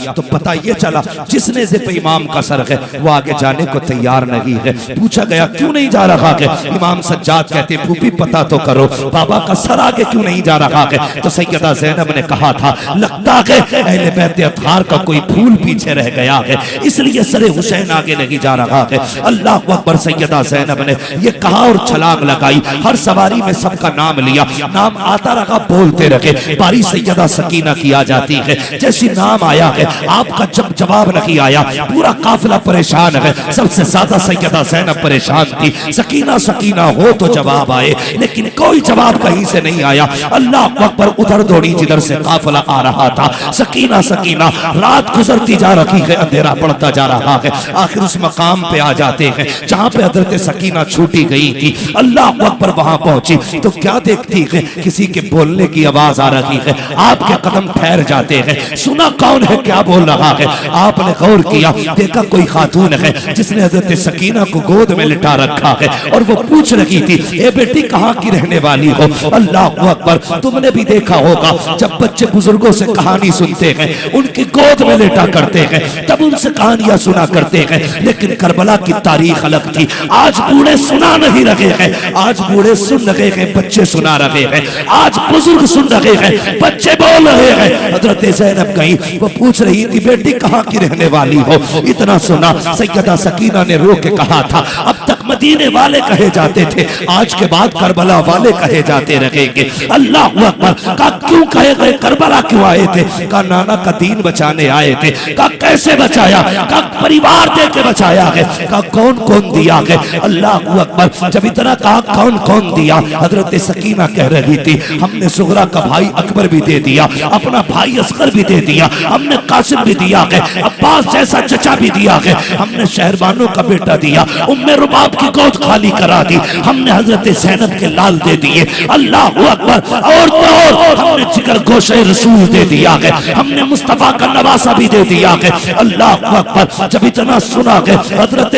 तो पता ये चला जिसने जिप इमाम का सर है वो आगे जाने को तैयार नहीं है। पूछा गया क्यों नहीं जा रहा है? इमाम सज्जाद कहते फूफी पता तो करो बाबा का सर आगे क्यों नहीं जा रहा है? तो सैयदा ज़ैनब ने कहा था लगता है अहले बैत अतहार का कोई फूल पीछे रह गया है, इसलिए सरे हुसैन आगे नहीं जा रहा है। अल्लाह अकबर। सैयदा ज़ैनब ने ये कहा और छलांग लगाई। हर सवारी में सबका नाम लिया, नाम आता रहा, बोलते रहे। बारी सैयदा सकीना की आ जाती है। जैसी नाम आया है आपका जब जवाब नहीं आया पूरा काफिला परेशान है। सबसे ज्यादा सैयदा ज़ैनब परेशान थी। सकीना सकीना हो तो जवाब आए, लेकिन कोई जवाब कहीं से नहीं आया। अल्लाह अकबर। उधर दौड़ी जिधर से काफिला आ रहा था। सकीना सकीना। रात गुजरती जा रही है, अंधेरा पड़ता जा रहा है। आखिर उस मकाम पे आ जाते हैं जहां पे हजरत सकीना छूटी गई थी। अल्लाह अकबर। वहां पहुंची तो क्या देखती है किसी के बोलने की आवाज आ रही है। आपके कदम ठहर जाते हैं। सुना कौन है क्या बोल रहा है? आपने गौर किया, देखा कोई खातून है जिसने हजरत सकीना को गोद में लिटा रखा है और वो पूछ रही थी ए बेटी कहाँ की रहने वाली हो? अल्लाह अकबर। तुमने भी देखा होगा जब बच्चे बुजुर्गों से कहानी सुनते हैं उनकी गोद में लेटा करते हैं तब उनसे कहानियां सुना करते हैं। लेकिन करबला की तारीख अलग थी। आज बूढ़े सुना नहीं रहे हैं, आज बूढ़े सुन रहे हैं, बच्चे सुना रहे हैं। आज बुजुर्ग सुन रहे हैं, बच्चे बोल रहे हैं। हजरत ज़ैनब गई, वो पूछ रही थी बेटी कहाँ की रहने वाली हो? इतना सुना सैयदा सकीना ने रो के कहा था अब तक मदीने वाले कहे जाते थे, आज के बाद करबला वाले कहे जाते रहेंगे। अल्लाह अकबर। का क्यों कहे गए? करबला क्यों आए थे? का नाना का दीन बचाने आए थे। का कैसे बचाया? का परिवार दे के बचाया है। का कौन कौन दिया है? अल्लाह अकबर। जब इतना कहा कौन कौन दिया, हजरत सकीना कह रही थी हमने सुगरा का भाई अकबर भी दे दिया, अपना भाई असगर भी दे दिया, हमने कासिम भी दिया है, अब्बास जैसा चचा भी दिया है, हमने शहरबानों का बेटा दिया, उम्मे रुबाब की गोद खाली करा दी, हमने हजरत ज़ैनब के लाल दे दिए। अल्लाह अकबर। और तो और हमने जिगर गोशे रसूल दे दिया है, हमने मुस्तफा का नवासा भी दे दिया है। अल्लाह अकबर। जब इतना सुना है हजरत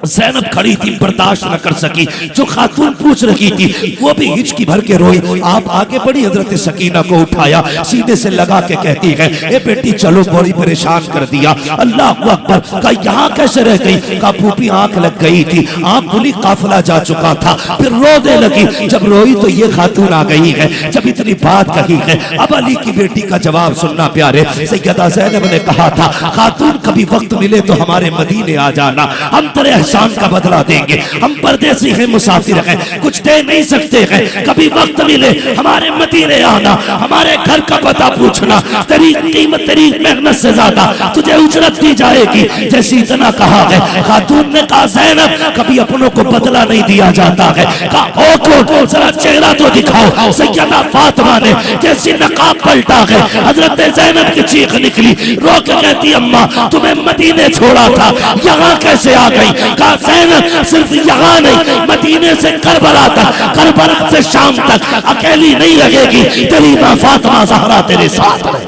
ज़ैनब खड़ी थी, बर्दाश्त न कर सकी। जो खातून पूछ रही थी वो भी हिचकी भर के रोई। आप आगे बढ़ी, हजरत सकीना को उठाया, सीधे से लगा के कहती है ए बेटी चलो, बड़ी परेशान कर दिया। अल्लाह अकबर। का यहाँ कैसे रह गई? का फूफी आंख लग गई थी, आंख खुली, काफिला जा चुका था। फिर रोने लगी। जब रोई तो ये खातून आ गई है। जब इतनी बात कही है अब अली की बेटी का जवाब सुनना प्यारे। सैयदा ज़ैनब ने कहा था खातून कभी वक्त मिले तो हमारे मदीने आ जाना, हम तेरे एहसान का बदला देंगे। हम परदेसी हैं, मुसाफिर हैं, कुछ दे नहीं सकते हैं। कभी वक्त मिले हमारे मदीने आना, हमारे घर का पता पूछना, तेरी कीमत तेरी मेहनत से ज्यादा तुझे उजरत दी जाएगी। जैसी इतना कहा है खातून ने कहा ज़ैनब कभी अपनों को बदला नहीं दिया जाता है। कहा ओ कौन? जरा चेहरा तो दिखाओ। सैयदा फातिमा ने जैसी नकाब पलटा है हजरत ज़ैनब की चीख निकली, रो के कहती अम्मा तुम्हें मदीने छोड़ा था, यहाँ कैसे आ गई? कहा ज़ैनब सिर्फ यहाँ नहीं, मदीने से करबला तक, करबला से शाम तक अकेली नहीं रहेगी, तेरी मां फातिमा ज़हरा तेरे साथ है।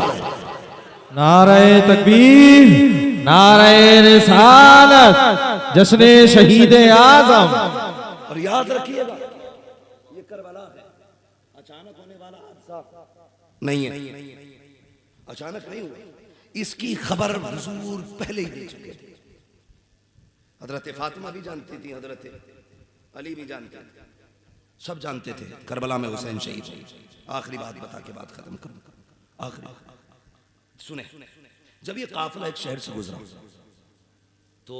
नारे तकबीर, नारे रिसालत, जश्ने शहीद आजम। और याद रखिएगा ये करबला है, अचानक होने वाला हादसा नहीं है, अचानक नहीं हुआ। इसकी खबर हुजूर पहले ही दे चुके थे। हजरत फातिमा भी जानती थी, हजरत अली भी जानते थे, सब जानते थे करबला में हुसैन शहीद हुए। आखिरी बात बता के बात खत्म करूं। आखिरी सुने, जब ये काफिला एक शहर से गुजरा तो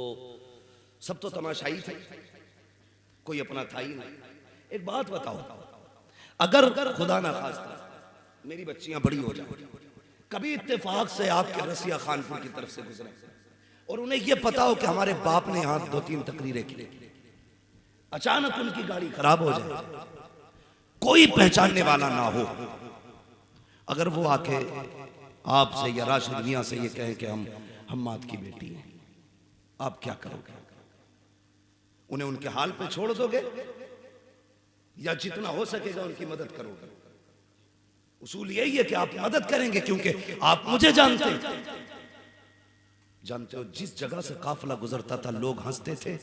सब तो तमाशाई थे, कोई अपना था ही नहीं। एक बात बताओ, अगर खुदा ना खास्ता मेरी बच्चियां बड़ी हो जाए, कभी इत्तेफाक से आपके रसिया खानपुर की तरफ से गुजरे और उन्हें यह पता हो कि हमारे बाप ने यहां 2-3 तकरीरें की, अचानक उनकी गाड़ी खराब हो जाए, कोई पहचानने वाला ना हो, अगर वो आके आपसे या राशिद मियां से ये कहें कि हम हम्माद की बेटी हैं, आप क्या करोगे? उन्हें उनके हाल पे छोड़ दोगे या जितना हो सकेगा उनकी मदद करोगे? उसूल यही है कि आप मदद करेंगे क्योंकि आप मुझे जानते हो। जिस जगह से काफिला गुजरता था लोग हंसते थे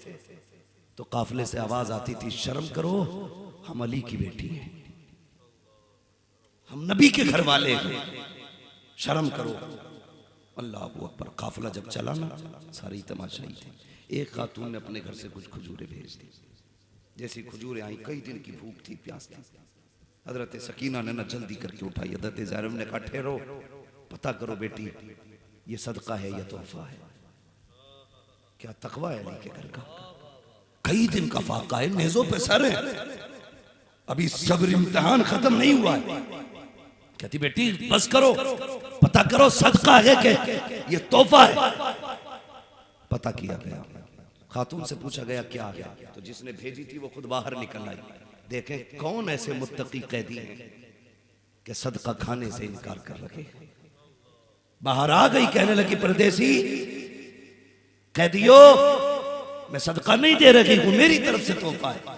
तो काफिले से आवाज आती थी शर्म करो, हम अली की बेटी हैं, हम नबी के घर वाले हैं, शर्म करो। अल्लाह अकबर। काफिला जब चला ना, सारी तमाशाई थी। एक खातून ने अपने घर से कुछ खजूरें भेज दी। जैसी खजूरें आई, कई दिन की भूख थी, प्यास थी। हजरत सकीना ने ना जल्दी करके उठाई। हजरत ज़ैनब ने कहा ठहरो, पता करो बेटी, ये सदका है या तोहफा है? क्या तकवा है अली के घर का? कई दिन का फाका है, नेज़ों पे सर है, अभी सब्र इम्तिहान खत्म नहीं हुआ है। कहती बेटी बस करो, पता करो सदका है कि ये तोहफा है। पता किया गया, खातून से पूछा गया क्या है, तो जिसने भेजी थी वो खुद बाहर निकल आई। देखें कौन ऐसे मुत्तकी कैदी हैं कि सदका खाने से इनकार कर रखे। बाहर आ गई, कहने लगी परदेसी कैदियों, मैं सदका नहीं दे रही हूं, मेरी तरफ से तोहफा है।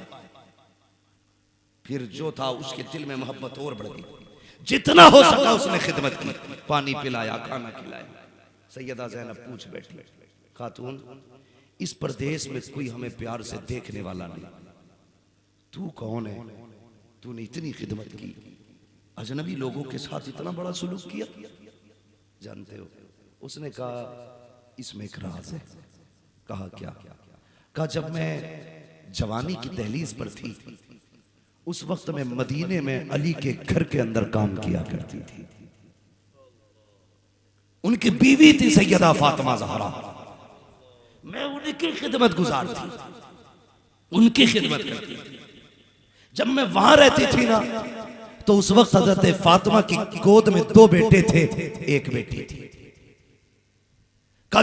फिर जो था उसके दिल में मोहब्बत और बढ़ गई। जितना हो सका उसने खिदमत की, पानी पिलाया, खाना खिलाया। सैयदा ज़ैनब पूछ बैठी, खातून इस प्रदेश में कोई हमें प्यार से देखने वाला नहीं, तू कौन है? तूने इतनी खिदमत की, अजनबी लोगों के साथ इतना बड़ा सुलूक किया, जानते हो? उसने कहा इसमें एक राज है। कहा क्या? कहा जब मैं जवानी की दहलीज पर थी, उस वक्त मैं मदीने में अली के घर के अंदर काम किया करती थी। उनकी बीवी थी सैयदा फातिमा ज़हरा, मैं उनकी खिदमत गुजार थी, उनकी खिदमत करती थी। जब मैं वहां रहती थी ना, तो उस वक्त हज़रत फातिमा की गोद में 2 बेटे थे, एक बेटी थी।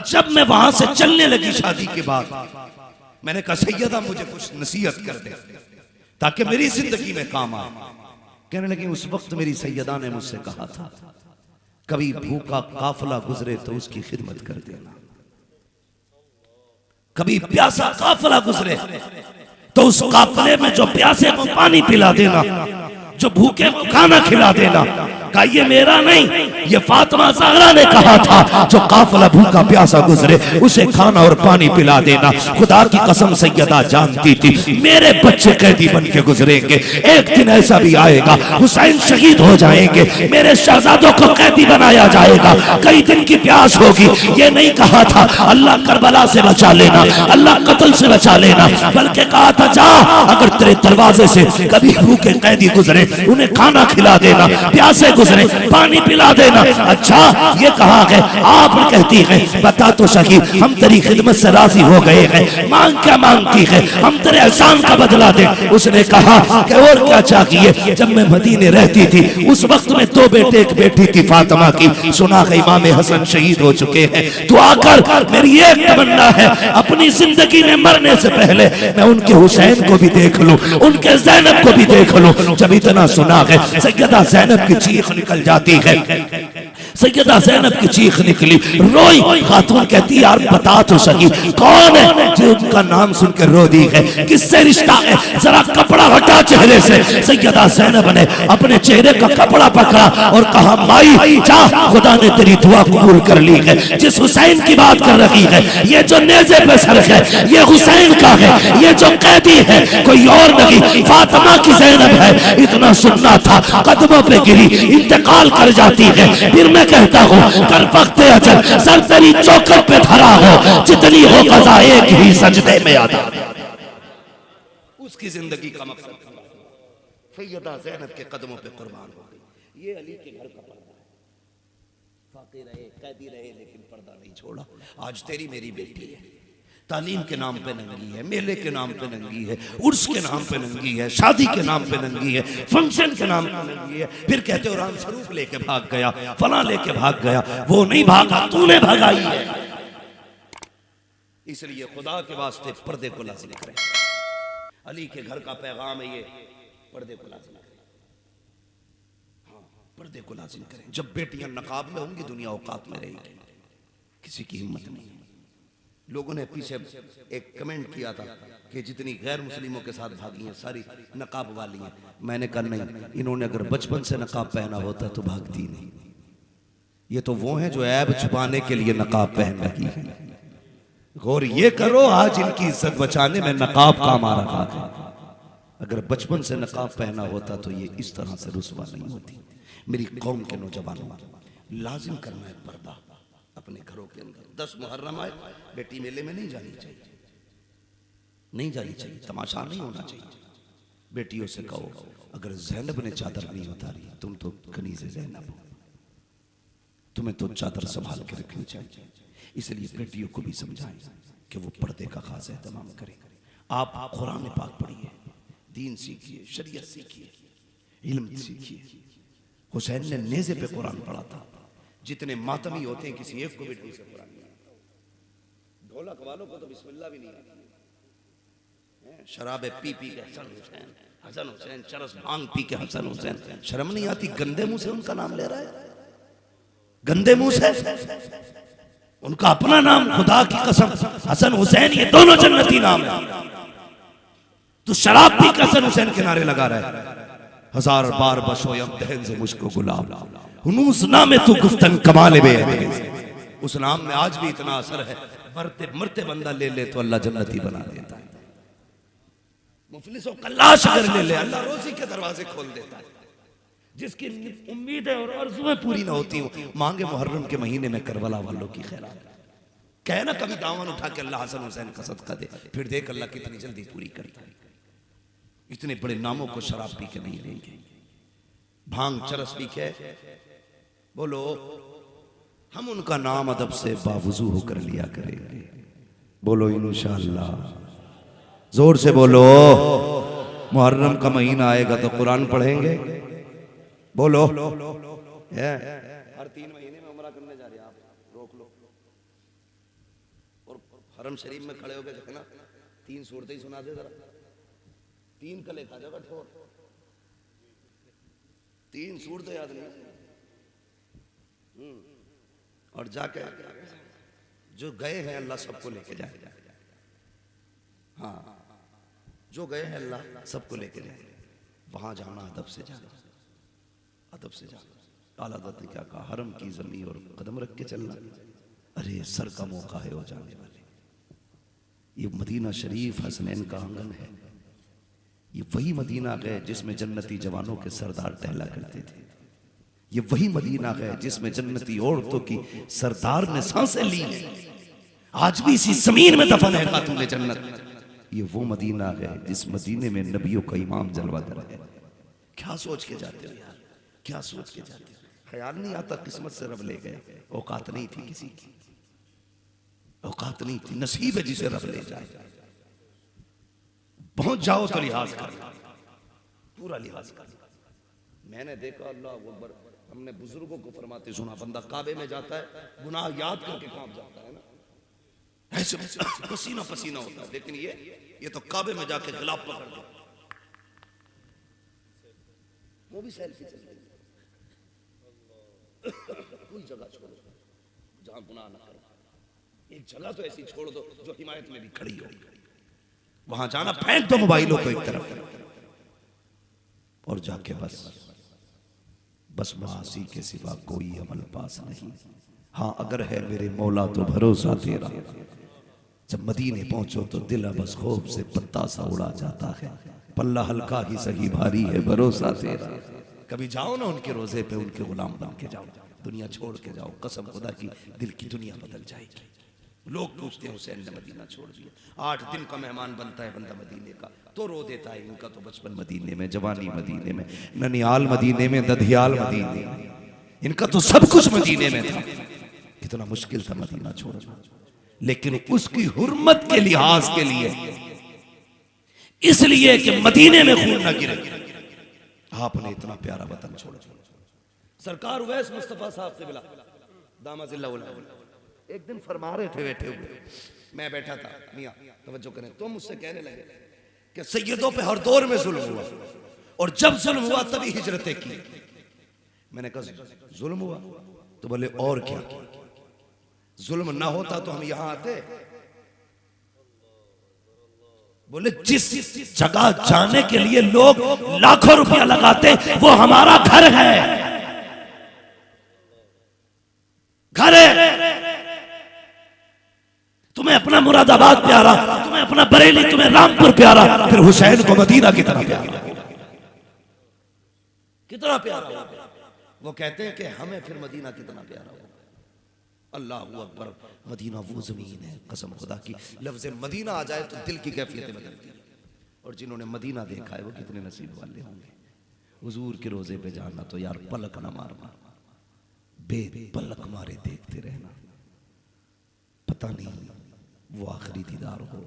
जब मैं वहां से चलने लगी शादी के बाद, मैंने कहा सैयदा मुझे कुछ नसीहत कर दे ताकि मेरी जिंदगी में काम आए। कहने लगी उस वक्त मेरी सैयदा ने मुझसे कहा था कभी भूखा काफिला गुजरे तो उसकी खिदमत कर देना, कभी प्यासा काफिला गुजरे तो उस काफिले में जो प्यासे को पानी पिला देना, जो भूखे को खाना खिला देना। कहा ये मेरा नहीं, ये फातिमा ज़हरा ने कहा था जो काफिला भूखा प्यासा गुजरे उसे खाना और पानी पिला देना। खुदा की कसम सैयदा जानती थी मेरे बच्चे कैदी बन के गुजरेंगे, एक दिन ऐसा भी आएगा हुसैन शहीद हो जाएंगे, मेरे शहजादों को कैदी बनाया जाएगा, कई दिन की प्यास होगी। ये नहीं कहा था अल्लाह करबला से बचा लेना, अल्लाह कत्ल से बचा लेना, बल्कि कहा था जा अगर तेरे दरवाजे से कभी भूखे कैदी गुजरे उन्हें खाना खिला देना, प्यासे गुजरे पानी पिला देना। अच्छा ये कहा है, आप कहती है बता तो सही हम तेरी खिदमत से राजी हो गए हैं, मांग क्या मांगती है, हम तेरे एहसान का बदला दे। उसने कहा कि और क्या चाहिए? जब मैं मदीने रहती थी उस वक्त में 2 बेटे एक बेटी थी फातिमा की, सुना है इमाम हसन शहीद हो चुके हैं, तो आकर मेरी एक तमन्ना है अपनी जिंदगी में मरने से पहले मैं उनके हुसैन को भी देख लूं, उनके ज़ैनब को भी देख लूं। जब इतना सुना है सैयदा ज़ैनब की चीख निकल जाती है, सैयदा ज़ैनब की चीख निकली, रोई। खातून कहती यार बता तो सही कौन है? जो उनका नाम सुन के रो दी है, किससे रिश्ता है, जरा कपड़ा हटा चेहरे से। सैयदा ज़ैनब ने अपने चेहरे का कपड़ा पकड़ा और कहा माई जा, खुदा ने तेरी दुआ कबूल कर ली है। जिस हुसैन की बात कर रही है, ये जो नेज़े पे सर है ये हुसैन का है, ये जो कैदी है कोई और नहीं, फातिमा की ज़ैनब है। इतना सुनना था, कदमों पे गिरी, इंतकाल कर जाती है। फिर मैं कहता हूँ कर वक्त अजल सर तेरी चौखट पे धरा हो, जितनी हो कज़ा एक ही सजदे में अदा। उसकी जिंदगी का मकसद सैयदा ज़ैनब के कदमों पे कुर्बान हो गई। ये अली के घर का पर्दा है, फाके रहे कैदी रहे लेकिन पर्दा नहीं छोड़ा। आज तेरी मेरी बेटी है, तालीम के नाम पे नंगी है, मेले के नाम पे नंगी है, उर्स के नाम पे नंगी है, शादी के नाम पे नंगी है, फंक्शन के नाम पे नंगी है। फिर कहते हो राम स्वरूप लेके भाग गया, फला लेके भाग गया, वो नहीं भागा, तूने भगाई है। इसलिए खुदा के वास्ते पर्दे को लाज़िम करें। अली के घर का पैगाम है ये, पर्दे को लाज़िम करें। हाँ, पर्दे को लाज़िम करें। जब बेटियां नकाब में होंगी दुनिया औकात में रहेगी, किसी की हिम्मत नहीं। लोगों ने पीछे एक कमेंट किया था कि जितनी गैर मुस्लिमों के साथ भागी हैं सारी नकाब वाली हैं। मैंने कहा नहीं, इन्होंने अगर बचपन से नकाब पहना होता तो भागती नहीं। ये तो वो हैं जो ऐब छुपाने के लिए नकाब पहन रही है। गौर ये करो आज इनकी इज्जत बचाने में नकाब काम आ रहा है। अगर बचपन से नकाब पहना होता तो ये इस तरह से रुसवा नहीं होती। मेरी कौम के नौजवानों लाजिम करना है पर्दा। अपने घरों के अंदर 10 मुहर्रम आए, बेटी मेले में नहीं जानी चाहिए, नहीं जानी चाहिए, तमाशा नहीं होना चाहिए। बेटियों से कहो अगर ज़ैनब ने चादर नहीं उतारी, तुम तो कनीज़े ज़ैनब हो, तुम्हें तो चादर संभाल के रखनी चाहिए। इसलिए बेटियों को भी समझाएं कि वो पर्दे का खास एहतमाम करें। आप कुरान पाक पढ़िए, दीन सीखिए, शरीयत सीखिए, इल्म सीखिए। हुसैन ने नेज़े पे कुरान पढ़ा था। जितने मातमी होते हैं किसी एक को भी ढंग से कुरान नहीं आता। ढोलक वालों को तो बिस्मिल्लाह भी नहीं आती। शराबे पी पी के हसन हुसैन, हसन हुसैन, चरस भांग पी के हसन हुसैन, शर्म नहीं आती? गंदे मुंह से उनका नाम ले रहा है, गंदे मुंह से। उनका अपना नाम, खुदा की कसम, हसन हुसैन, ये दोनों जन्नती नाम है। तो शराब पी के हसन हुसैन के नारे लगा रहा है। हजार बार बशोयम दहन से मुझको गुलाब, हुनूस नामे तू गुफ्तन कमाले बे। उस नाम में आज भी इतना असर है, मरते मरते बंदा ले ले तो अल्लाह जन्नती बना देता है। मुफलिस और कल्लाश अगर ले ले, अल्लाह रोजी के दरवाजे खोल देता है। जिसकी उम्मीदें और आरज़ुएं पूरी ना होती हो, मांगे मुहर्रम के महीने में करबला वालों की खैरात, कहे ना कभी दामन उठा के अल्लाह हसन हुसैन का सदका दे, फिर देख अल्लाह कितनी जल्दी पूरी करता है। इतने बड़े नामों को शराब पी के नहीं लेंगे, भांग चरस पी के। बोलो हम उनका नाम अदब से बावजू होकर लिया करेंगे। बोलो इंशाअल्लाह, जोर से बोलो। मुहर्रम का महीना आएगा तो कुरान पढ़ेंगे। बोलो हर 3 महीने में उम्रा करने जा रहे हैं आप, रोक लो। और हरम शरीफ में खड़े होकर देखना, 3 सूरतें ही सुना दे जरा, 3 कले खा जाएगा ठोर, 3 सूरतें याद नहीं। और जाके जो गए हैं अल्लाह सबको लेके जाए। हाँ, जो गए हैं अल्लाह सबको लेके जाए। वहां जाना अदब से जाना, अदब से जाना। आला हज़रत ने क्या कहा, हरम की जमीन और कदम रख के चलना। अरे सर का मौका है हो जाने वाले। ये मदीना शरीफ हसनैन का आंगन है। ये वही मदीना है जिसमें जन्नती जवानों के सरदार टहला करते थे। ये वही मदीना है जिसमें जन्नती औरतों की सरदार ने सांसें ली। आज भी इसी जमीन में दफन है खातून जन्नत। ये वो मदीना है जिस मदीने में नबियों का इमाम जलवागर है। क्या सोच के जाते हो यार, क्या सोच के जाते हो? ख्याल नहीं आता किस्मत से रब ले गए। औकात नहीं थी किसी की, औकात नहीं थी। नसीब है जिसे रब ले जाए। पहुंच जाओ तो लिहाज कर, पूरा लिहाज कर। मैंने देखा अल्लाह अकबर, हमने बुजुर्गों को फरमाते सुना, बंदा काबे में जाता है गुनाह याद करके कांप जाता है ना, ऐसे पसीना पसीना होता है। लेकिन ये तो काबे में जाके गिलाफ पकड़ दे, वो भी सेल्फी चल रही है। कोई जगह छोड़ो जहां गुनाह ना करो। एक जगह तो ऐसी छोड़ दो जो हिमायत में भी खड़ी हो, वहां जाना, फेंक दो मोबाइलों को एक तरफ और जाके बस मासी के सिवा कोई अमल पास नहीं। हाँ अगर है मेरे मौला तो भरोसा तेरा। जब मदीने पहुंचो तो दिल बस खौफ से पत्ता सा उड़ा जाता है। पल्ला हल्का ही सही भारी है भरोसा तेरा। कभी जाओ ना उनके रोजे पे, उनके गुलाम बन के जाओ, दुनिया छोड़ के जाओ। कसम खुदा की दिल की दुनिया बदल जाएगी। लोग पूछते हैं हुसैन ने मदीना छोड़ दिया। 8 दिन का मेहमान बनता है बंदा मदीने का तो रो देता है। इनका तो बचपन मदीने में, जवानी मदीने में, ननियाल मदीने में, दधियाल मदीने में, इनका तो सब कुछ मदीने में था। कितना मुश्किल था मदीना छोड़ना, लेकिन उसकी हुर्मत के लिहाज के लिए, इसलिए कि मदीने में खून न गिरे, आपने इतना प्यारा वतन छोड़ा। सरकार उवैस मुस्तफा साहब से मिला, दामाजिल्ला एक दिन फरमा रहे थे बैठे हुए, मैं बैठा था। मियां तवज्जो करें, तो मुझसे कहने लगे कि सैयदों पे हर दौर में जुल्म हुआ और जब जुल्म हुआ तभी हिजरतें की। मैंने कहा जुल्म हुआ? तो बोले और क्या, जुल्म ना होता तो हम यहां आते? बोले जिस जगह जाने के लिए लोग लाखों रुपया लगाते वो हमारा घर है, घर है। तुम्हें अपना मुरादाबाद प्यारा, तुम्हें अपना बरेली, तुम्हें रामपुर प्यारा, फिर हुसैन को मदीना कितना प्यारा, कितना प्यारा। वो कहते हैं कि हमें फिर मदीना कितना प्यारा होगा। अल्लाह अकबर। मदीना वो जमीन है, कसम खुदा की, लफ्ज़ मदीना आ जाए तो दिल की कैफियतें बदलती हैं। और जिन्होंने मदीना देखा है वो कितने नसीब वाले होंगे। हुजूर के रोजे पे जाना तो यार पलक ना मारना, बेपलक मारे देखते रहना, पता नहीं वो आखिरी दीदार हो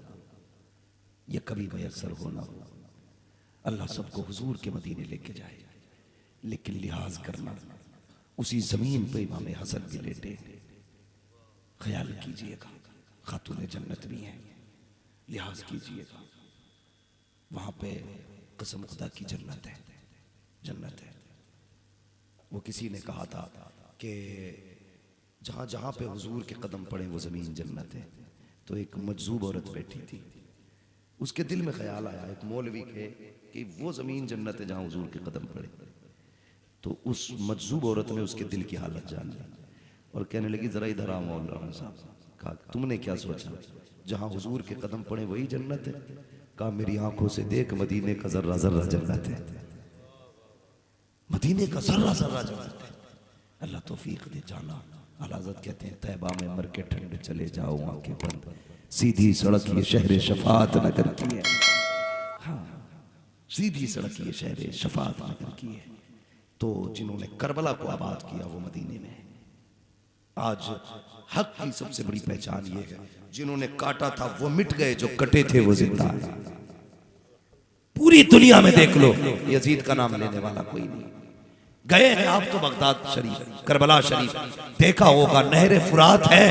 या कभी मयसर हो ना हो। अल्लाह सबको हुजूर के मदीने लेके जाए, लेकिन लिहाज करना उसी जमीन पे इमाम हसन भी लेटे, ख्याल कीजिएगा, खातून जन्नत भी हैं, लिहाज कीजिएगा। वहां पे कसम खुदा की जन्नत है, जन्नत है। वो किसी ने कहा था कि जहां जहां पे हुजूर के कदम पड़े वो जमीन जन्नत है। तो एक मजजूब औरत बैठी थी, उसके दिल में ख्याल आया एक मौलवी के कि वो जमीन जन्नत है जहां हुजूर के कदम पड़े। तो उस मजजूब औरत ने उसके दिल की हालत जान ली और कहने लगी, जरा इधर आओ मौलाना साहब। कहा, तुमने क्या सोचा, जहां हुजूर के कदम पड़े वही जन्नत है? कहा, मेरी आंखों से देख, मदीने का जर्रा जर्रा जन्नत है, मदीने का जर्रा जर्रा जन्नत है। अल्लाह तौफीक दे जाना। हज़रत कहते हैं, तैबा में मर के ठंड चले जाओ आंखें बंद, सीधी सड़क ये शहर शफात नगर की है। हाँ, सीधी सड़क ये शहर शफात नगर की है। तो जिन्होंने करबला को आबाद किया वो मदीने में है। आज हक की सबसे बड़ी पहचान ये है, जिन्होंने काटा था वो मिट गए, जो कटे थे वो जिंदा। पूरी दुनिया में देख लो, यजीद का नाम लेने वाला कोई नहीं। गए हैं आप तो बगदाद शरीफ, करबला शरीफ, देखा होगा नहर फुरात है,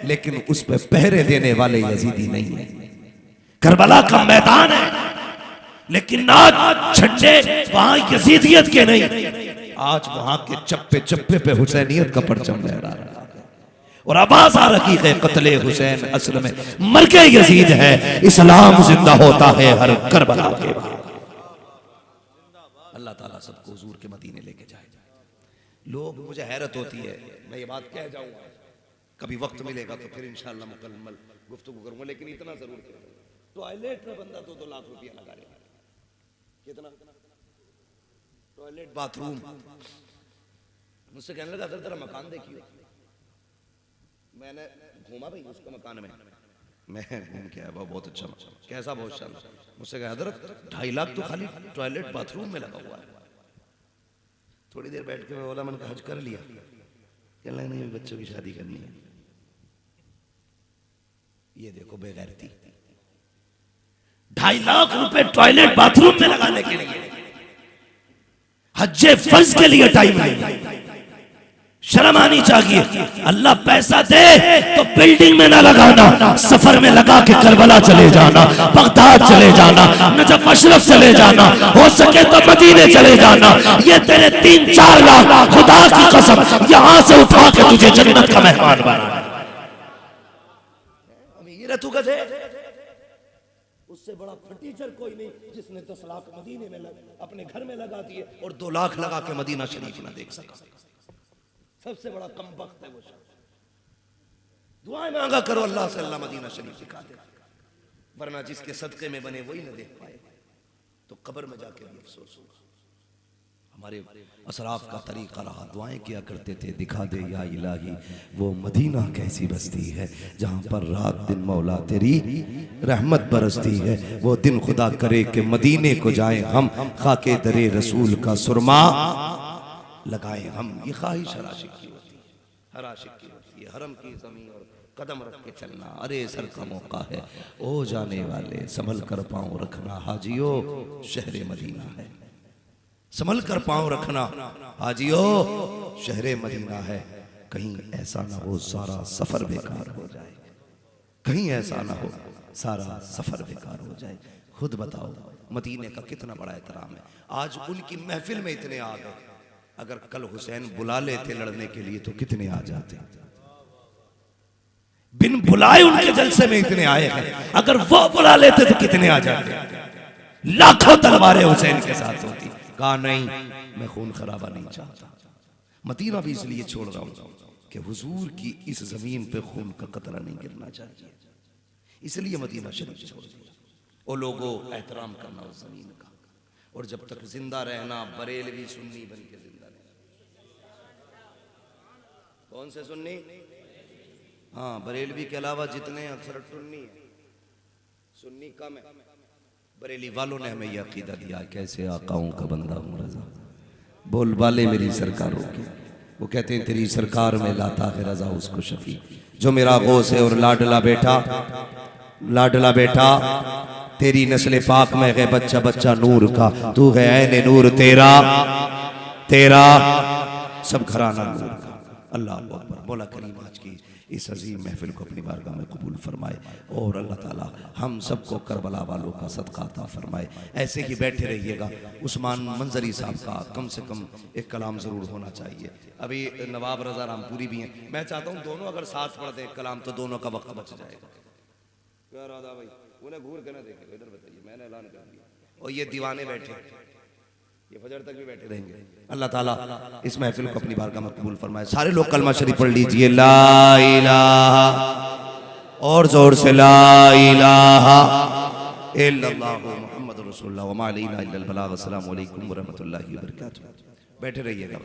लेकिन उस पर पहरे देने वाले यजीदी नहीं है। करबला का मैदान है, लेकिन आज झंडे वहां यजीदियत के नहीं, आज वहां के चप्पे चप्पे पे हुसैनियत का परचम लहरा रहा है और आवाज आ रही है, कत्ले हुसैन असल में मर के यजीद है, इस्लाम जिंदा होता है हर करबला के बाद। अल्लाह ताला सबको हुजूर के मदीने लेके जाए। लोग, मुझे हैरत होती है, मैं ये बात कह जाऊंगा, कभी वक्त मिलेगा तो फिर इंशाअल्लाह मुकम्मल गुफ्तगू करूंगा, लेकिन इतना जरूर करूंगा, टॉयलेट में बंदा 2-2 लाख रुपया लगा रहा है। कितना टॉयलेट बाथरूम? मुझसे कहने लगा, तेरा मकान देखिए। मैंने घूमा भाई उसका मकान में, मैं घूम के आया, बहुत अच्छा मकान, कैसा, बहुत शानदार। मुझसे कहा, हज़रत 2.5 लाख तो खाली टॉयलेट बाथरूम में लगा हुआ है। थोड़ी देर बैठ के मैं बोला, मैंने हज कर लिया? कहने लगा, नहीं बच्चों की शादी करनी है। ये देखो बेगैरती, 2.5 लाख रुपए टॉयलेट बाथरूम में लगाने के लिए, हज्जे फर्ज के लिए टाइम नहीं। शर्म आनी चाहिए। अल्लाह पैसा दे तो बिल्डिंग में ना लगाना, सफर में लगा के करबला चले जाना, बगदाद चले जाना, नजफ अशरफ चले जाना, हो सके तो मदीने चले जाना। ये तेरे 3-4 लाख खुदा की कसम यहां से उठा के तुझे जन्नत का मेहमान बना। अमीर है तू गधे, उससे बड़ा फटीचर कोई नहीं जिसने 10 लाख मदीने में अपने घर में लगा दिए और 2 लाख लगा के मदीना शरीफ ना देख सका। सबसे बड़ा कमबख्त है वो शख्स। दुआएं मांगा करो अल्लाह से, अल्लाह मदीना शरीफ दिखा दे, वरना जिसके सदके में बने वही न देख पाए तो कब्र में जाके भी अफसोस होगा। हमारे असराफ का तरीका रहा, दुआएं किया करते थे, दिखा दे या इलाही वो मदीना कैसी बस्ती है जहां पर रात दिन मौला तेरी रहमत बरसती है। वो दिन खुदा करे कि मदीने को जाएं हम, खाके दरे रसूल का सुरमा लगाए हम। ये ख्वाहिश हर आशिक की होती है, हर आशिक की होती है। हरम की ज़मीन और कदम रख के चलना, अरे सर का मौका है ओ जाने वाले, संभल कर पाँव रखना हाजियो शहर मदीना है। संभल कर पाँव रखना हाजियो शहर मदीना है। कहीं ऐसा ना हो सारा सफर बेकार हो जाए, कहीं ऐसा ना हो सारा सफर बेकार हो जाए। खुद बताओ मदीने का कितना बड़ा एहतराम है। आज उनकी महफिल में इतने आ गए, अगर कल हुसैन बुला लेते लड़ने के लिए तो कितने आ जाते। बिन बुलाए उनके जलसे में इतने आए हैं, अगर वो बुला लेते तो कितने आ जाते। लाखों तलवारें हुसैन के साथ होती। कहा नहीं, मैं खून खराबा नहीं चाहता। मदीना भी इसलिए छोड़ रहा हूं कि हुजूर की इस जमीन पे खून का कतरा नहीं गिरना चाहिए, इसलिए मदीना शरीफ छोड़ दिया। वो लोगों एहतराम करना उस जमीन का, और जब तक जिंदा रहना बरेलवी सुन्नी बन के जिंदा रहना। कौन से सुन्नी? हाँ, बरेलवी के अलावा जितने अक्सर सुन्नी है, सुन्नी कम है। बरेली वालों ने हमें यह अकीदा दिया, कैसे आकाओं का बंदा हूँ रजा, बोल बाले मेरी सरकारों की। वो कहते हैं तेरी सरकार में लाता है रजा उसको शफी, जो मेरा गौस है और लाडला बेटा, लाडला बेटा तेरी नस्ल पाक में है बच्चा बच्चा नूर का, तू है ऐने नूर तेरा, तेरा सब घराना नूर का। अल्लाह अकबर। मौला करीम आज की इस अजीम महफिल को अपनी बारगाह में कबूल फरमाए और अल्लाह ताला हम सबको करबला वालों का सदका अता फरमाए। ऐसे ही बैठे रहिएगा। उस्मान मंजरी साहब का कम से कम एक कलाम ज़रूर होना चाहिए। अभी नवाब रज़ा रामपुरी भी हैं, मैं चाहता हूँ दोनों अगर साथ पढ़ते एक कलाम तो दोनों का वक्त बच जाएगा। क्या राधा भाई, उन्हें घूर के ना देखे, इधर बताइए, मैंने ऐलान कर दिया। और ये दीवाने बैठे, ये फजर तक भी बैठे रहेंगे। अल्लाह ताला इस महफिल को अपनी बारगाह में कबूल फरमाए। सारे लोग कलमा शरीफ पढ़ लीजिए, ला इलाहा, और जोर से ला इलाहा इल्लल्लाहु मुहम्मदुर रसूलुल्लाह व मा अलैना इल्लल बलाग। अस्सलामु अलैकुम व रहमतुल्लाहि व बरकातहू। बैठे रहिएगा।